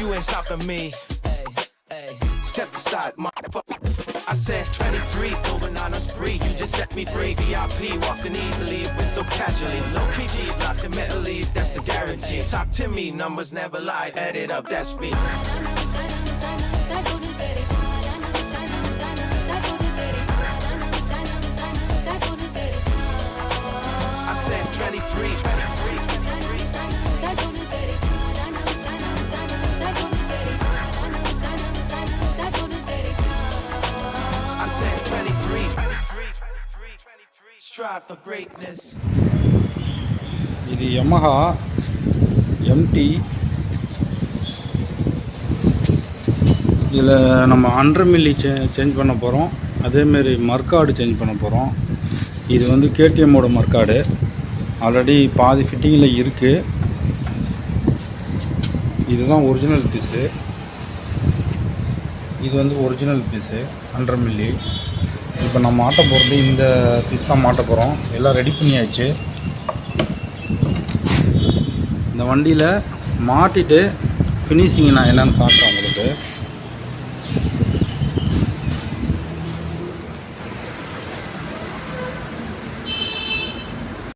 you ain't stopping me. Step aside, motherfucker. I said 23, going on a spree. You just set me free. VIP, walking easily, went so casually. No PG, locked in metal lead, that's a guarantee. Talk to me, numbers never lie. Add it up, that's me. I said 23. Strive for greatness. இது Yamaha MT. இதில் நம்ம 100 milli change பண்ண போகிறோம். அதேமாரி மர்காடு change பண்ண போகிறோம். இது வந்து KTMோட மர்காடு. ஆல்ரெடி பாதி ஃபிட்டிங்கில் இருக்குது. இதுதான் ஒரிஜினல் பீஸு. இது வந்து ஒரிஜினல் பீஸு 100 மில்லி. இப்போ நம்ம மாட்ட போகிறது இந்த பீஸ் தான் மாட்ட போகிறோம். எல்லாம் ரெடி பண்ணியாச்சு. இந்த வண்டியில் மாட்டிட்டு ஃபினிஷிங் நான் என்னென்னு காட்டுறேன் உங்களுக்கு.